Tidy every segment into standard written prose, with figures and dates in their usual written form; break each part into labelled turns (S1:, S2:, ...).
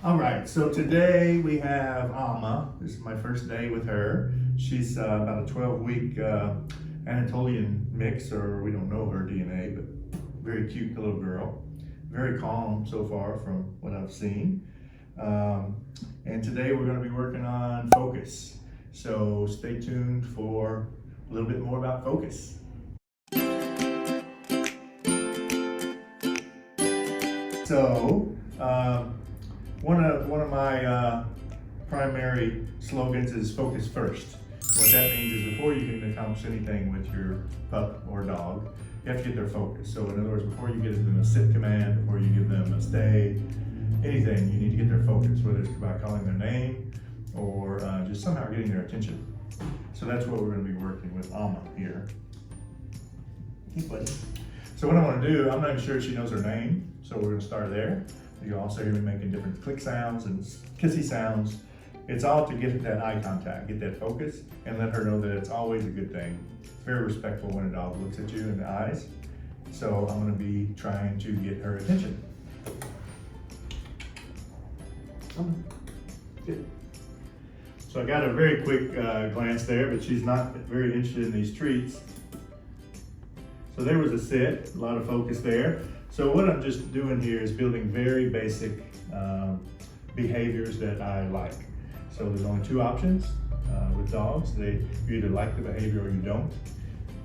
S1: All right, so today we have Alma. This is my first day with her. She's about a 12-week Anatolian mix, or we don't know her DNA, but very cute little girl. Very calm so far from what I've seen. And today we're going to be working on focus. So stay tuned for a little bit more about focus. So, one of my primary slogans is focus first. What that means is before you can accomplish anything with your pup or dog, you have to get their focus. So in other words, before you give them a sit command, before you give them a stay, anything, you need to get their focus, whether it's by calling their name or just somehow getting their attention. So that's what we're going to be working with Alma here. So what I want to do, I'm not even sure she knows her name, so we're going to start there. You also hear me making different click sounds and kissy sounds. It's all to get that eye contact, get that focus, and let her know that it's always a good thing. It's very respectful when a dog looks at you in the eyes. So I'm going to be trying to get her attention. Good. So I got a very quick glance there, but she's not very interested in these treats. So there was a sit, a lot of focus there. So what I'm just doing here is building very basic behaviors that I like. So there's only two options with dogs. You either like the behavior or you don't.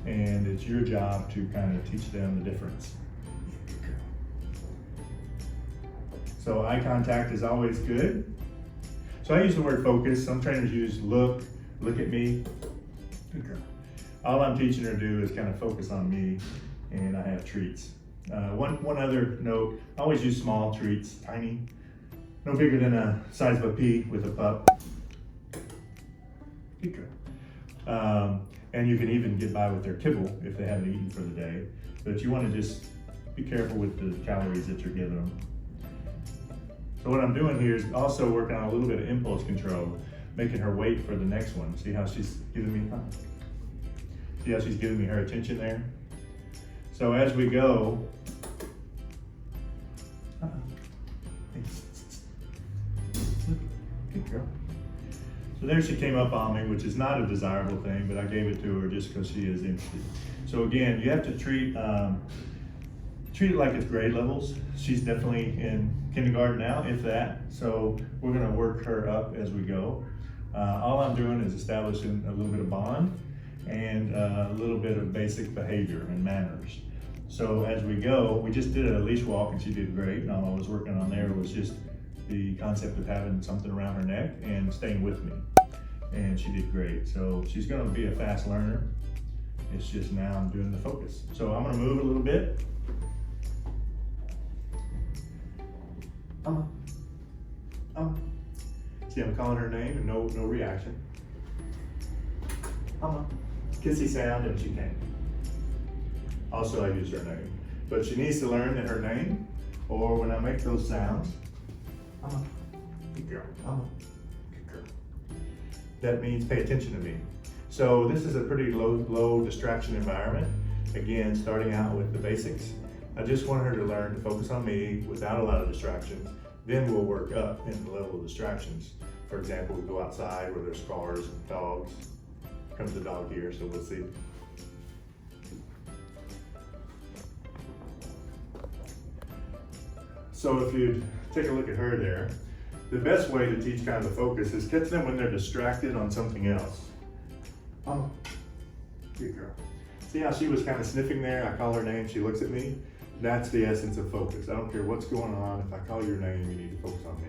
S1: And it's your job to kind of teach them the difference. So eye contact is always good. So I use the word focus. Some trainers use look at me. Good girl. All I'm teaching her to do is kind of focus on me, and I have treats. One other note, I always use small treats, tiny, no bigger than a size of a pea with a pup. Good girl. And you can even get by with their kibble if they haven't eaten for the day. But you want to just be careful with the calories that you're giving them. So what I'm doing here is also working on a little bit of impulse control, making her wait for the next one. See how she's giving me, see how she's giving me her attention there? So as we go, good girl. So there she came up on me, which is not a desirable thing, but I gave it to her just because she is interested. So again, you have to treat it like it's grade levels. She's definitely in kindergarten now, if that. So we're gonna work her up as we go. All I'm doing is establishing a little bit of bond and a little bit of basic behavior and manners. So as we go, we just did a leash walk and she did great. And all I was working on there was just the concept of having something around her neck and staying with me. And she did great. So she's gonna be a fast learner. It's just now I'm doing the focus. So I'm gonna move a little bit. See, I'm calling her name and no reaction. Kissy sound and she came. Also, I use her name. But she needs to learn that her name, or when I make those sounds, good girl, good girl. That means pay attention to me. So this is a pretty low distraction environment. Again, starting out with the basics. I just want her to learn to focus on me without a lot of distractions. Then we'll work up in the level of distractions. For example, we go outside where there's cars and dogs. Comes the dog here, so we'll see. So if you take a look at her there, the best way to teach kind of the focus is catch them when they're distracted on something else. Good girl. See how she was kind of sniffing there? I call her name, she looks at me. That's the essence of focus. I don't care what's going on. If I call your name, you need to focus on me.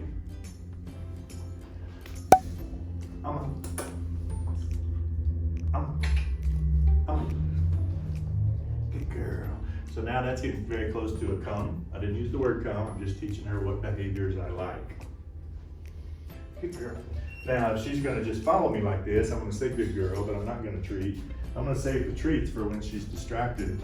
S1: Good girl. So now that's getting very close to a come. I didn't use the word come, I'm just teaching her what behaviors I like. Good girl. Now, if she's gonna just follow me like this, I'm gonna say good girl, but I'm not gonna treat. I'm gonna save the treats for when she's distracted,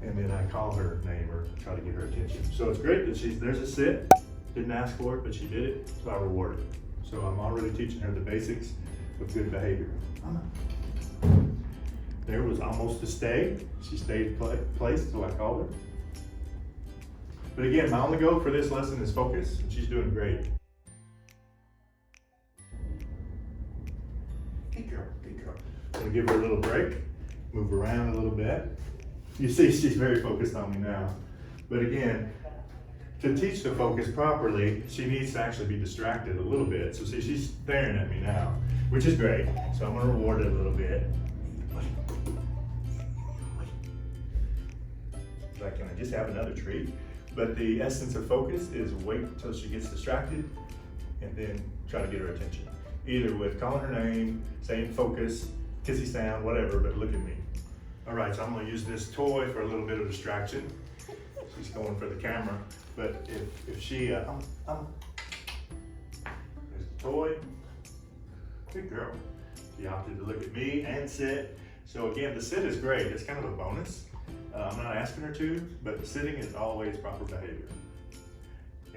S1: and then I call her name or try to get her attention. So it's great that there's a sit. Didn't ask for it, but she did it, so I reward it. So I'm already teaching her the basics of good behavior. There was almost a stay. She stayed placed till I called her. But again, my only goal for this lesson is focus, and she's doing great. Good girl, good girl. We'll give her a little break, move around a little bit. You see she's very focused on me now. But again, to teach the focus properly, she needs to actually be distracted a little bit. So see, she's staring at me now, which is great. So I'm gonna reward it a little bit. Like, can I just have another treat? But the essence of focus is wait until she gets distracted and then try to get her attention. Either with calling her name, saying focus, kissy sound, whatever, but look at me. All right, so I'm gonna use this toy for a little bit of distraction. She's going for the camera, but if she, there's the toy. Good girl. She opted to look at me and sit. So again, the sit is great. It's kind of a bonus. I'm not asking her to, but sitting is always proper behavior.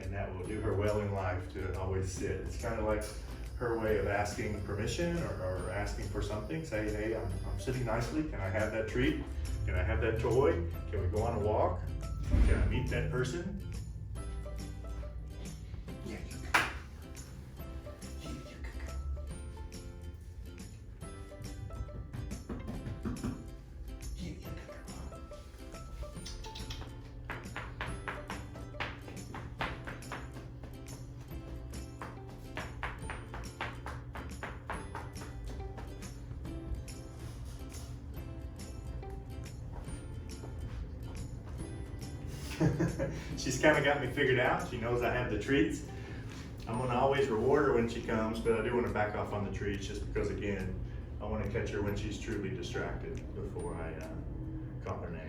S1: And that will do her well in life to always sit. It's kind of like her way of asking permission or asking for something. Say, hey, I'm sitting nicely. Can I have that treat? Can I have that toy? Can we go on a walk? Can I meet that person? Yeah, you can. Yeah, you can go. Yeah, you can go. She's kind of got me figured out. She knows I have the treats. I'm going to always reward her when she comes, but I do want to back off on the treats just because, again, I want to catch her when she's truly distracted before I call her name.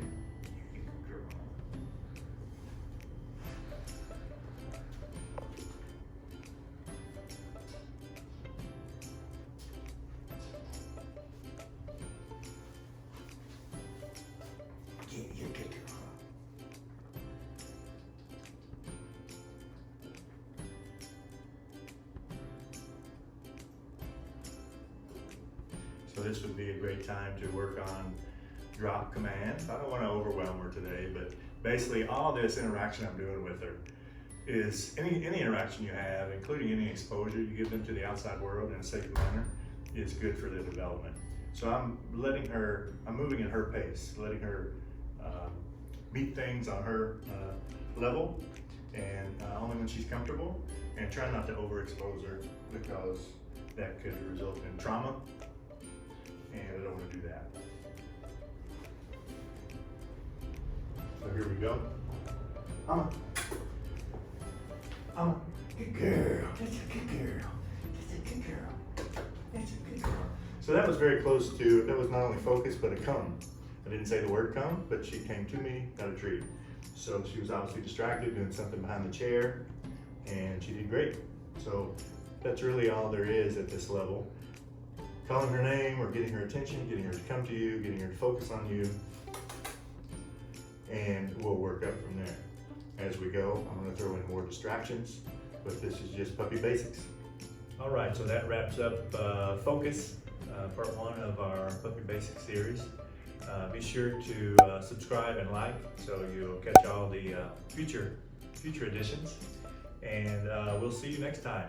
S1: So this would be a great time to work on drop commands. I don't want to overwhelm her today, but basically all this interaction I'm doing with her is any interaction you have, including any exposure you give them to the outside world in a safe manner, is good for their development. So I'm moving at her pace, letting her meet things on her level, and only when she's comfortable, and try not to overexpose her because that could result in trauma. And I don't want to do that. So here we go. Good girl. That's a good girl. That's a good girl. That's a good girl. So that was very close to, that was not only focus, but a come. I didn't say the word come, but she came to me, got a treat. So she was obviously distracted, doing something behind the chair, and she did great. So that's really all there is at this level. Calling her name or getting her attention, getting her to come to you, getting her to focus on you, and we'll work up from there. As we go, I'm going to throw in more distractions, but this is just puppy basics. All right, so that wraps up Focus, part 1 of our Puppy Basics series. Be sure to subscribe and like so you'll catch all the future editions, and we'll see you next time.